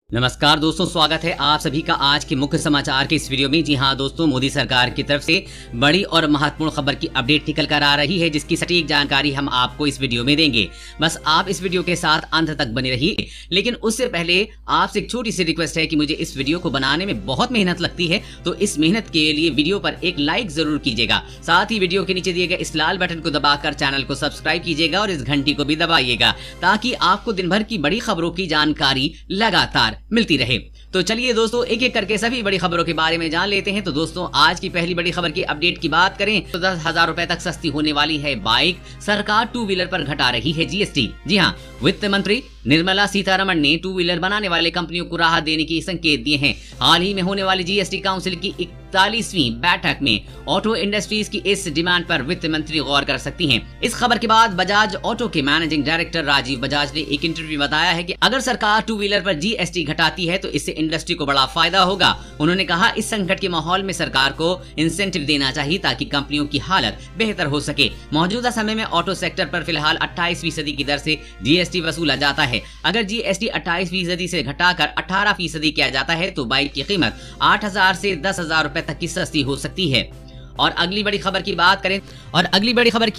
नमस्कार दोस्तों, स्वागत है आप सभी का आज के मुख्य समाचार के इस वीडियो में। जी हां दोस्तों, मोदी सरकार की तरफ से बड़ी और महत्वपूर्ण खबर की अपडेट निकल कर आ रही है, जिसकी सटीक जानकारी हम आपको इस वीडियो में देंगे। बस आप इस वीडियो के साथ अंत तक बने रहिए। लेकिन उससे पहले आपसे एक छोटी सी रिक्वेस्ट है कि मुझे इस वीडियो को बनाने में बहुत मेहनत लगती है, तो इस मेहनत के लिए वीडियो पर एक लाइक जरूर कीजिएगा। साथ ही वीडियो के नीचे दिए गए इस लाल बटन को दबाकर चैनल को सब्सक्राइब कीजिएगा और इस घंटी को भी दबाइएगा, ताकि आपको दिन भर की बड़ी खबरों की जानकारी लगातार मिलती रहे। तो चलिए दोस्तों, एक एक करके सभी बड़ी खबरों के बारे में जान लेते हैं। तो दोस्तों, आज की पहली बड़ी खबर की अपडेट की बात करें तो 10,000 रुपए तक सस्ती होने वाली है बाइक। सरकार टू व्हीलर पर घटा रही है जीएसटी। जी हां, वित्त मंत्री निर्मला सीतारमण ने टू व्हीलर बनाने वाले कंपनियों को राहत देने के संकेत दिए हैं। हाल ही में होने वाली जीएसटी काउंसिल की 41वीं बैठक में ऑटो इंडस्ट्रीज की इस डिमांड पर वित्त मंत्री गौर कर सकती हैं। इस खबर के बाद बजाज ऑटो के मैनेजिंग डायरेक्टर राजीव बजाज ने एक इंटरव्यू में बताया है कि अगर सरकार टू व्हीलर पर जीएसटी घटाती है तो इससे इंडस्ट्री को बड़ा फायदा होगा। उन्होंने कहा, इस संकट के माहौल में सरकार को इंसेंटिव देना चाहिए ताकि कंपनियों की हालत बेहतर हो सके। मौजूदा समय में ऑटो सेक्टर पर फिलहाल 28% की दर से जीएसटी वसूला जाता है। अगर जीएसटी 28% से घटाकर 18% किया जाता है तो बाइक की कीमत 8,000 से 10,000 रुपए तक की सस्ती हो सकती है। और अगली बड़ी खबर की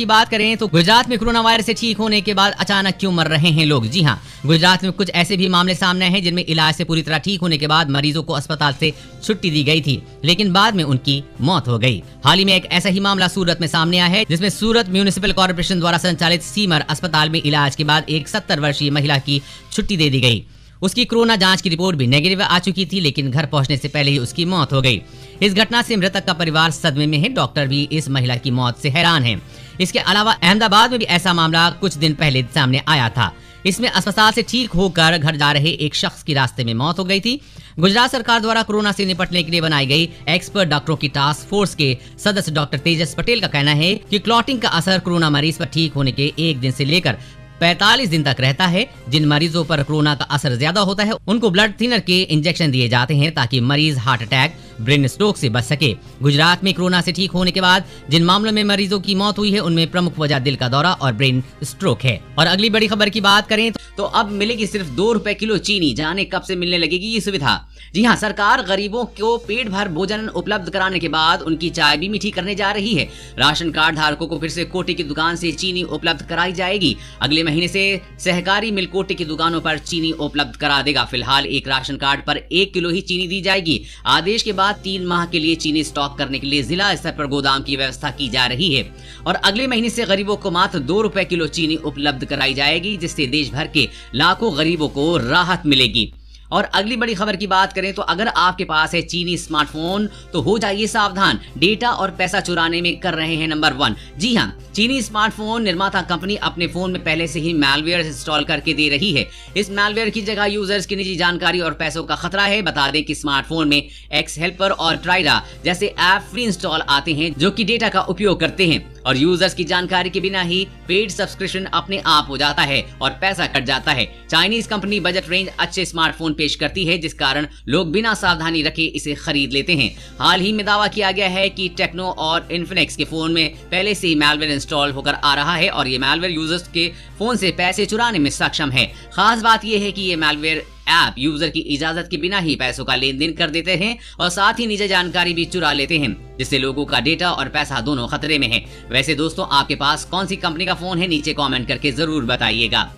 बात करें तो गुजरात में कोरोना वायरस से ठीक होने के बाद अचानक क्यों मर रहे हैं लोग। जी हां, गुजरात में कुछ ऐसे भी मामले सामने हैं जिनमें इलाज से पूरी तरह ठीक होने के बाद मरीजों को अस्पताल से छुट्टी दी गई थी, लेकिन बाद में उनकी मौत हो गई। हाल ही में एक ऐसा ही मामला सूरत में सामने आया है, जिसमें सूरत म्यूनिसिपल कॉर्पोरेशन द्वारा संचालित सीमर अस्पताल में इलाज के बाद एक 70 वर्षीय महिला की छुट्टी दे दी गई। उसकी कोरोना जांच की रिपोर्ट भी नेगेटिव आ चुकी थी, लेकिन घर पहुंचने से पहले ही उसकी मौत हो गई। इस घटना से मृतक का परिवार सदमे में है। डॉक्टर भी इस महिला की मौत से हैरान हैं। इसके अलावा अहमदाबाद में भी ऐसा मामला कुछ दिन पहले सामने आया था। इसमें अस्पताल से ठीक होकर घर जा रहे एक शख्स की रास्ते में मौत हो गई थी। गुजरात सरकार द्वारा कोरोना से निपटने के लिए बनाई गई एक्सपर्ट डॉक्टरों की टास्क फोर्स के सदस्य डॉक्टर तेजस पटेल का कहना है कि क्लॉटिंग का असर कोरोना मरीज पर ठीक होने के 1 दिन से लेकर 45 दिन तक रहता है। जिन मरीजों पर कोरोना का असर ज्यादा होता है उनको ब्लड थिनर के इंजेक्शन दिए जाते हैं ताकि मरीज हार्ट अटैक, ब्रेन स्ट्रोक से बच सके। गुजरात में कोरोना से ठीक होने के बाद जिन मामलों में मरीजों की मौत हुई है उनमें प्रमुख वजह दिल का दौरा और ब्रेन स्ट्रोक है। और अगली बड़ी खबर की बात करें तो अब मिलेगी सिर्फ 2 रुपए किलो चीनी। जाने कब से मिलने लगेगी ये सुविधा। जी हाँ, सरकार गरीबों को पेट भर भोजन उपलब्ध कराने के बाद उनकी चाय भी मीठी करने जा रही है। राशन कार्ड धारकों को फिर से कोटे की दुकान से चीनी उपलब्ध कराई जाएगी। अगले महीने से सहकारी मिल कोटे की दुकानों पर चीनी उपलब्ध करा देगा। फिलहाल एक राशन कार्ड पर 1 किलो ही चीनी दी जाएगी। आदेश के बाद 3 माह के लिए चीनी स्टॉक करने के लिए जिला स्तर पर गोदाम की व्यवस्था की जा रही है। और अगले महीने से गरीबों को मात्र 2 रुपए किलो चीनी उपलब्ध कराई जाएगी, जिससे देश भर के लाखों गरीबों को राहत मिलेगी। और अगली बड़ी खबर की बात करें तो अगर आपके पास है चीनी स्मार्टफोन तो हो जाइए सावधान, डेटा और पैसा चुराने में कर रहे हैं नंबर 1। जी हां, चीनी स्मार्टफोन निर्माता कंपनी अपने फोन में पहले से ही मैलवेयर इंस्टॉल करके दे रही है। इस मैलवेयर की जगह यूजर्स की निजी जानकारी और पैसों का खतरा है। बता दें कि स्मार्टफोन में एक्स हेल्पर और ट्राइडा जैसे ऐप फ्री इंस्टॉल आते हैं जो कि डेटा का उपयोग करते हैं और यूजर्स की जानकारी के बिना ही पेड सब्सक्रिप्शन अपने आप हो जाता है और पैसा कट जाता है। चाइनीज कंपनी बजट रेंज अच्छे स्मार्टफोन पेश करती है, जिस कारण लोग बिना सावधानी रखे इसे खरीद लेते हैं। हाल ही में दावा किया गया है कि टेक्नो और इन्फिनिक्स के फोन में पहले से ही मैलवेयर इंस्टॉल होकर आ रहा है और ये मैलवेयर यूजर्स के फोन से पैसे चुराने में सक्षम है। खास बात यह है कि ये मैलवेयर ऐप यूजर की इजाजत के बिना ही पैसों का लेन देन कर देते हैं और साथ ही निजी जानकारी भी चुरा लेते हैं, जिससे लोगों का डेटा और पैसा दोनों खतरे में है। वैसे दोस्तों, आपके पास कौन सी कंपनी का फोन है, नीचे कमेंट करके जरूर बताइएगा।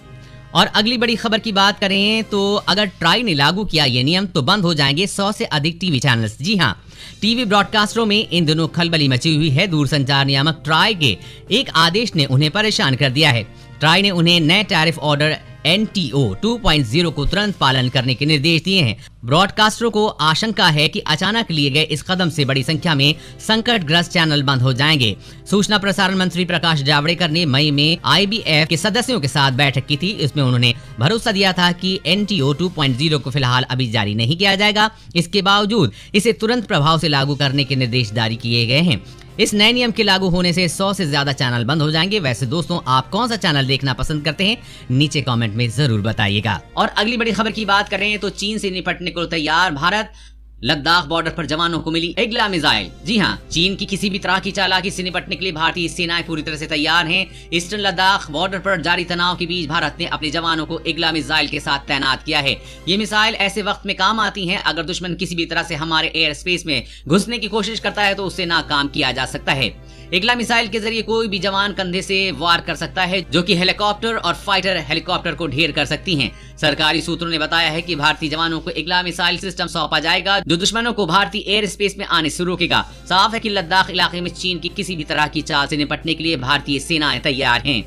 और अगली बड़ी खबर की बात करें तो अगर ट्राई ने लागू किया ये नियम तो बंद हो जाएंगे 100 से अधिक टीवी चैनल्स। जी हां, टीवी ब्रॉडकास्टरों में इन दिनों खलबली मची हुई है। दूरसंचार नियामक ट्राई के एक आदेश ने उन्हें परेशान कर दिया है। ट्राई ने उन्हें नए टैरिफ ऑर्डर NTO 2.0 को तुरंत पालन करने के निर्देश दिए हैं। ब्रॉडकास्टरों को आशंका है कि अचानक लिए गए इस कदम से बड़ी संख्या में संकटग्रस्त चैनल बंद हो जाएंगे। सूचना प्रसारण मंत्री प्रकाश जावड़ेकर ने मई में IBF के सदस्यों के साथ बैठक की थी। इसमें उन्होंने भरोसा दिया था कि NTO 2.0 को फिलहाल अभी जारी नहीं किया जाएगा। इसके बावजूद इसे तुरंत प्रभाव से लागू करने के निर्देश जारी किए गए हैं। इस नए नियम के लागू होने से 100 से ज्यादा चैनल बंद हो जाएंगे। वैसे दोस्तों, आप कौन सा चैनल देखना पसंद करते हैं, नीचे कमेंट में जरूर बताइएगा। और अगली बड़ी खबर की बात करें तो चीन से निपटने को तैयार भारत। लद्दाख बॉर्डर पर जवानों को मिली इग्ला मिसाइल। जी हां, चीन की किसी भी तरह की चालाकी से निपटने के लिए भारतीय सेनाएं पूरी तरह से तैयार हैं। ईस्टर्न लद्दाख बॉर्डर पर जारी तनाव के बीच भारत ने अपने जवानों को इग्ला मिसाइल के साथ तैनात किया है। ये मिसाइल ऐसे वक्त में काम आती हैं अगर दुश्मन किसी भी तरह से हमारे एयर स्पेस में घुसने की कोशिश करता है तो उससे नाकाम किया जा सकता है। इग्ला मिसाइल के जरिए कोई भी जवान कंधे से वार कर सकता है, जो कि हेलीकॉप्टर और फाइटर हेलीकॉप्टर को ढेर कर सकती हैं। सरकारी सूत्रों ने बताया है कि भारतीय जवानों को इग्ला मिसाइल सिस्टम सौंपा जाएगा, जो दुश्मनों को भारतीय एयर स्पेस में आने से रोकेगा। साफ है कि लद्दाख इलाके में चीन की किसी भी तरह की चाल से निपटने के लिए भारतीय सेनाएं तैयार हैं।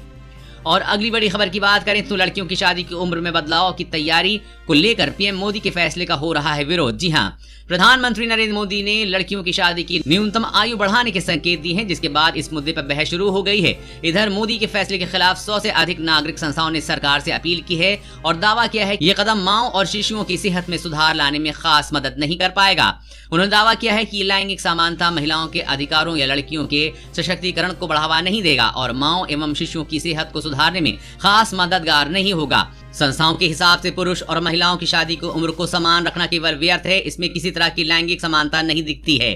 और अगली बड़ी खबर की बात करें तो लड़कियों की शादी की उम्र में बदलाव की तैयारी को लेकर पीएम मोदी के फैसले का हो रहा है विरोध। जी हां, प्रधानमंत्री नरेंद्र मोदी ने लड़कियों की शादी की न्यूनतम आयु बढ़ाने के संकेत दिए हैं, जिसके बाद इस मुद्दे पर बहस शुरू हो गई है। इधर मोदी के फैसले के खिलाफ 100 से अधिक नागरिक संस्थाओं ने सरकार से अपील की है और दावा किया है कि ये कदम माओ और शिशुओं की सेहत में सुधार लाने में खास मदद नहीं कर पाएगा। उन्होंने दावा किया है कि लैंगिक समानता महिलाओं के अधिकारों या लड़कियों के सशक्तिकरण को बढ़ावा नहीं देगा और माओ एवं शिशुओं की सेहत को सुधारने में खास मददगार नहीं होगा। संस्थाओं के हिसाब से पुरुष और महिलाओं की शादी की उम्र को समान रखना केवल व्यर्थ है, इसमें किसी तरह की लैंगिक समानता नहीं दिखती है।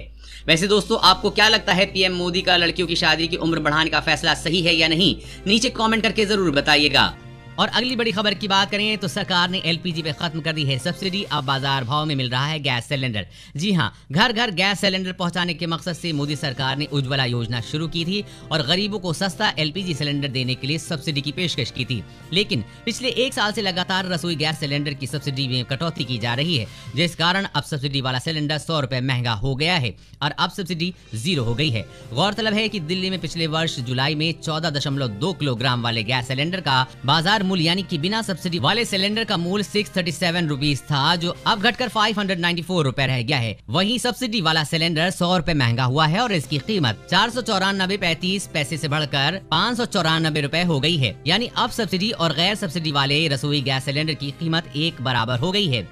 वैसे दोस्तों, आपको क्या लगता है, पीएम मोदी का लड़कियों की शादी की उम्र बढ़ाने का फैसला सही है या नहीं? नीचे कमेंट करके जरूर बताइएगा। और अगली बड़ी खबर की बात करें तो सरकार ने एलपीजी पे खत्म कर दी है सब्सिडी, अब बाजार भाव में मिल रहा है गैस सिलेंडर। जी हां, घर घर गैस सिलेंडर पहुंचाने के मकसद से मोदी सरकार ने उज्ज्वला योजना शुरू की थी और गरीबों को सस्ता एलपीजी सिलेंडर देने के लिए सब्सिडी की पेशकश की थी। लेकिन पिछले 1 साल से लगातार रसोई गैस सिलेंडर की सब्सिडी में कटौती की जा रही है, जिस कारण अब सब्सिडी वाला सिलेंडर 100 रुपए महंगा हो गया है और अब सब्सिडी 0 हो गई है। गौरतलब है कि दिल्ली में पिछले वर्ष जुलाई में 14.2 किलोग्राम वाले गैस सिलेंडर का बाजार मूल्य यानी कि बिना सब्सिडी वाले सिलेंडर का मूल्य 637 रुपीज था, जो अब घटकर 594 रुपए रह गया है। वहीं सब्सिडी वाला सिलेंडर 100 रुपए महंगा हुआ है और इसकी कीमत 494.35 पैसे से बढ़कर 594 रुपए हो गई है। यानी अब सब्सिडी और गैर सब्सिडी वाले रसोई गैस सिलेंडर की कीमत एक बराबर हो गई है।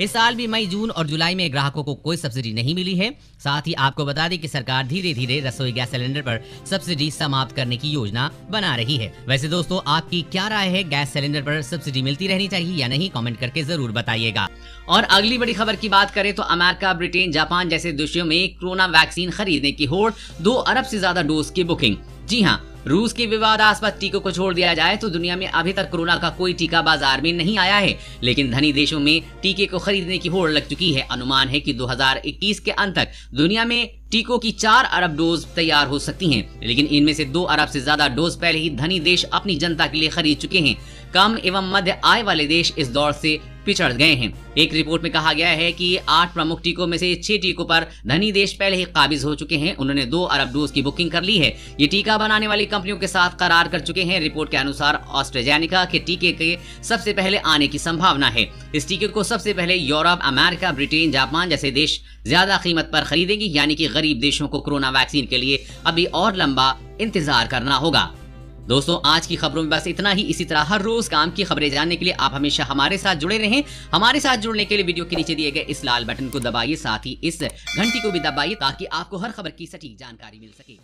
इस साल भी मई, जून और जुलाई में ग्राहकों को कोई सब्सिडी नहीं मिली है। साथ ही आपको बता दें कि सरकार धीरे धीरे रसोई गैस सिलेंडर पर सब्सिडी समाप्त करने की योजना बना रही है। वैसे दोस्तों, आपकी क्या राय है, गैस सिलेंडर पर सब्सिडी मिलती रहनी चाहिए या नहीं? कमेंट करके जरूर बताइएगा। और अगली बड़ी खबर की बात करें तो अमेरिका, ब्रिटेन, जापान जैसे देशों में कोरोना वैक्सीन खरीदने की होड़, 2 अरब से ज्यादा डोज की बुकिंग। जी हाँ, रूस के विवादास्पद टीकों को छोड़ दिया जाए तो दुनिया में अभी तक कोरोना का कोई टीका बाजार में नहीं आया है, लेकिन धनी देशों में टीके को खरीदने की होड़ लग चुकी है। अनुमान है कि 2021 के अंत तक दुनिया में टीकों की 4 अरब डोज तैयार हो सकती हैं, लेकिन इनमें से 2 अरब से ज्यादा डोज पहले ही धनी देश अपनी जनता के लिए खरीद चुके हैं। कम एवं मध्य आय वाले देश इस दौर से पिछड़ गए हैं। एक रिपोर्ट में कहा गया है कि 8 प्रमुख टीकों में से 6 टीकों पर धनी देश पहले ही काबिज हो चुके हैं। उन्होंने 2 अरब डोज की बुकिंग कर ली है। ये टीका बनाने वाली कंपनियों के साथ करार कर चुके हैं। रिपोर्ट के अनुसार ऑस्ट्रेजेनिका के टीके के सबसे पहले आने की संभावना है। इस टीके को सबसे पहले यूरोप, अमेरिका, ब्रिटेन, जापान जैसे देश ज्यादा कीमत पर खरीदेंगे, यानी कि गरीब देशों को कोरोना वैक्सीन के लिए अभी और लंबा इंतजार करना होगा। दोस्तों, आज की खबरों में बस इतना ही। इसी तरह हर रोज काम की खबरें जानने के लिए आप हमेशा हमारे साथ जुड़े रहें। हमारे साथ जुड़ने के लिए वीडियो के नीचे दिए गए इस लाल बटन को दबाइए, साथ ही इस घंटी को भी दबाइए ताकि आपको हर खबर की सटीक जानकारी मिल सके।